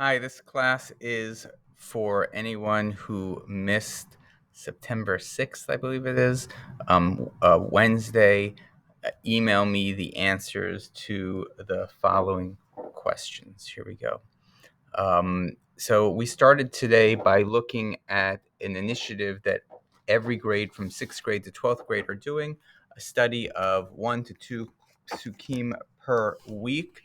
Hi, this class is for anyone who missed September 6th, I believe it is, Wednesday. Email me the answers to the following questions. Here we go. So we started today by looking at an initiative that every grade from 6th grade to 12th grade are doing, a study of 1 to 2 psukim per week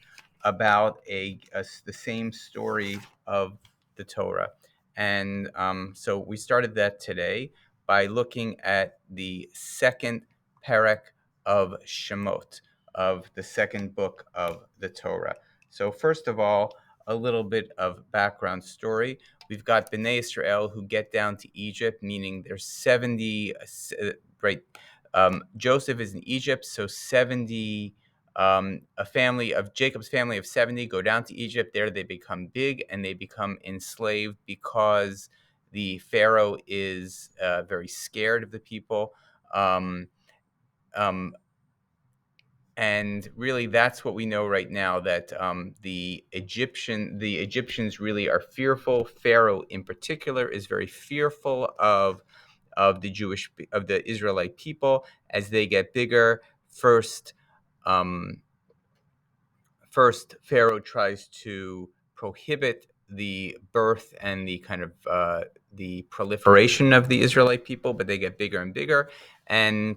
about the same story of the Torah. And so we started that today by looking at the second parak of Shemot, of the second book of the Torah. So first of all, a little bit of background story. We've got Bnei Israel who get down to Egypt, meaning there's 70, right? Joseph is in Egypt, so 70, a family of Jacob's family of 70 go down to Egypt. There they become big and they become enslaved because the Pharaoh is very scared of the people. Um, um, and really that's what we know right now, that the Egyptians really are fearful. Pharaoh in particular is very fearful of the Israelite people as they get bigger. Um, First Pharaoh tries to prohibit the birth and the kind of the proliferation of the Israelite people, but they get bigger and bigger. And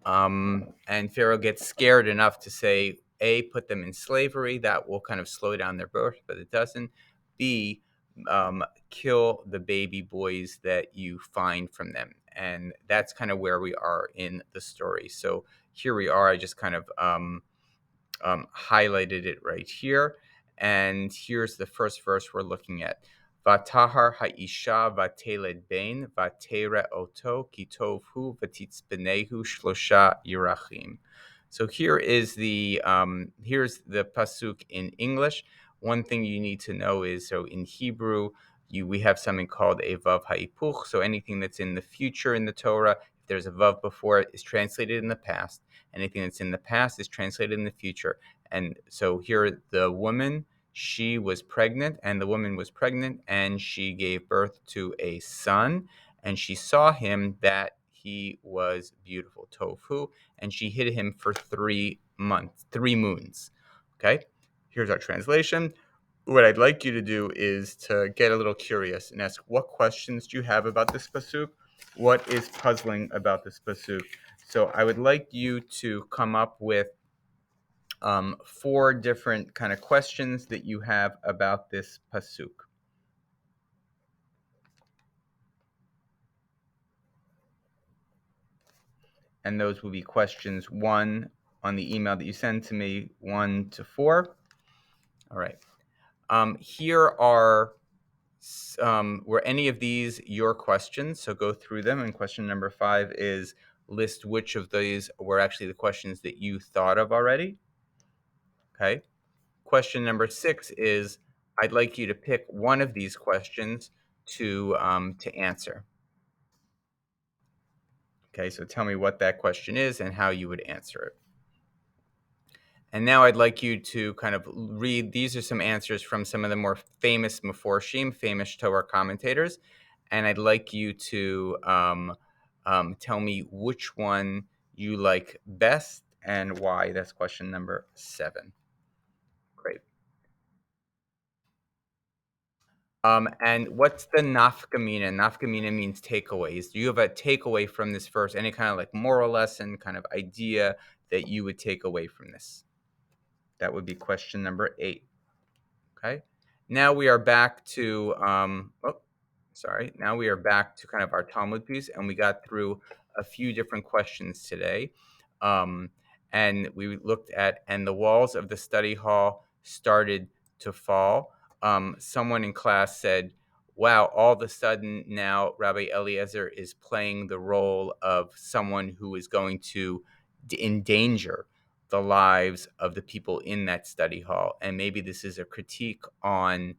Pharaoh gets scared enough to say, A, put them in slavery. That will kind of slow down their birth, but it doesn't. B, kill the baby boys that you find from them. And that's kind of where we are in the story. So here we are. I just kind of highlighted it right here. And here's the first verse we're looking at. Vatahar ha'isha vateled bain vatera oto kitov hu vatitzbenehu shlosha yirachim. So here's the pasuk in English. One thing you need to know is, so in Hebrew, we have something called a vav ha'ipuch. So anything that's in the future in the Torah, if there's a vav before it, is translated in the past. Anything that's in the past is translated in the future. And so here, the woman, she was pregnant, and the woman was pregnant, and she gave birth to a son, and she saw him that he was beautiful, tofu, and she hid him for 3 months, 3 moons. Okay, here's our translation. What I'd like you to do is to get a little curious and ask, what questions do you have about this pasuk? What is puzzling about this pasuk? So I would like you to come up with 4 different kind of questions that you have about this pasuk. And those will be questions 1 on the email that you send to me, 1 to 4. All right. Here were any of these your questions? So go through them. And question number 5 is, list which of these were actually the questions that you thought of already. Okay. Question number 6 is, I'd like you to pick one of these questions to answer. Okay, so tell me what that question is and how you would answer it. And now I'd like you to kind of read, these are some answers from some of the more famous Meforshim, famous Torah commentators, and I'd like you to tell me which one you like best and why. That's question number 7. Great. And what's the nafkamina? Nafkamina means takeaways. Do you have a takeaway from this verse? Any kind of like moral lesson, kind of idea that you would take away from this? That would be question number 8. Okay. Now we are back to now we are back to kind of our Talmud piece, and we got through a few different questions today. And we looked at, and the walls of the study hall started to fall. Someone in class said, wow, all of a sudden now Rabbi Eliezer is playing the role of someone who is going to endanger the lives of the people in that study hall. And maybe this is a critique on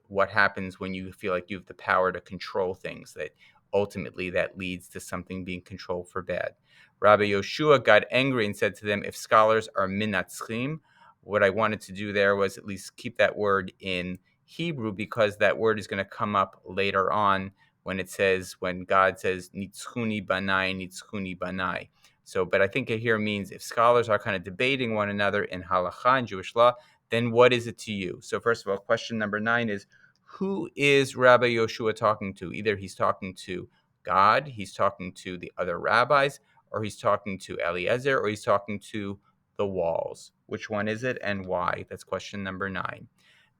what happens when you feel like you have the power to control things, that ultimately that leads to something being controlled for bad. Rabbi Yoshua got angry and said to them, if scholars are minatzchim, what I wanted to do there was at least keep that word in Hebrew, because that word is going to come up later on when God says nitzchuni banai, nitzchuni banai. So, but I think it here means if scholars are kind of debating one another in halakha and Jewish law, then what is it to you? So first of all, question number 9 is, who is Rabbi Yoshua talking to? Either he's talking to God, he's talking to the other rabbis, or he's talking to Eliezer, or he's talking to the walls. Which one is it and why? That's question number 9.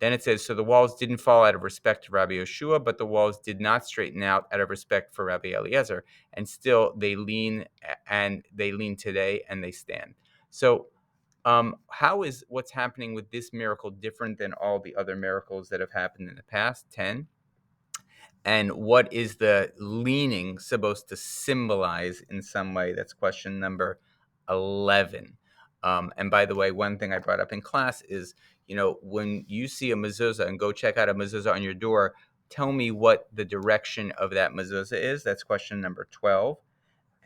Then it says, so the walls didn't fall out of respect to Rabbi Yeshua, but the walls did not straighten out of respect for Rabbi Eliezer. And still they lean today and they stand. So how is what's happening with this miracle different than all the other miracles that have happened in the past? 10. And what is the leaning supposed to symbolize in some way? That's question number 11. And by the way, one thing I brought up in class is, when you see a mezuzah and go check out a mezuzah on your door, tell me what the direction of that mezuzah is. That's question number 12.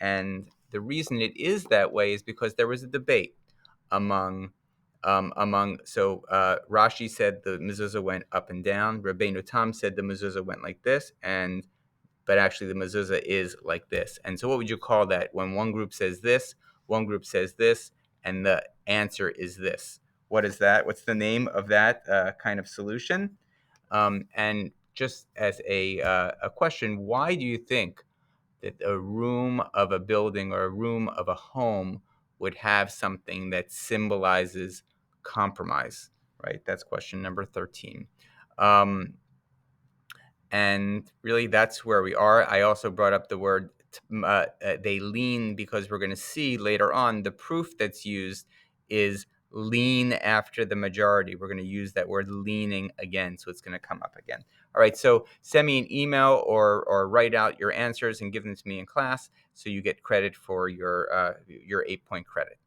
And the reason it is that way is because there was a debate among Rashi said the mezuzah went up and down. Rabbeinu Tam said the mezuzah went like this, but actually the mezuzah is like this. And so what would you call that when one group says this, one group says this, and the answer is this? What is that? What's the name of that kind of solution? And just as a question, why do you think that a room of a building or a room of a home would have something that symbolizes compromise, right? That's question number 13. And really, that's where we are. I also brought up the word they lean, because we're going to see later on the proof that's used is lean after the majority. We're going to use that word leaning again, so it's going to come up again. All right, so send me an email or write out your answers and give them to me in class, so you get credit for your 8-point credit.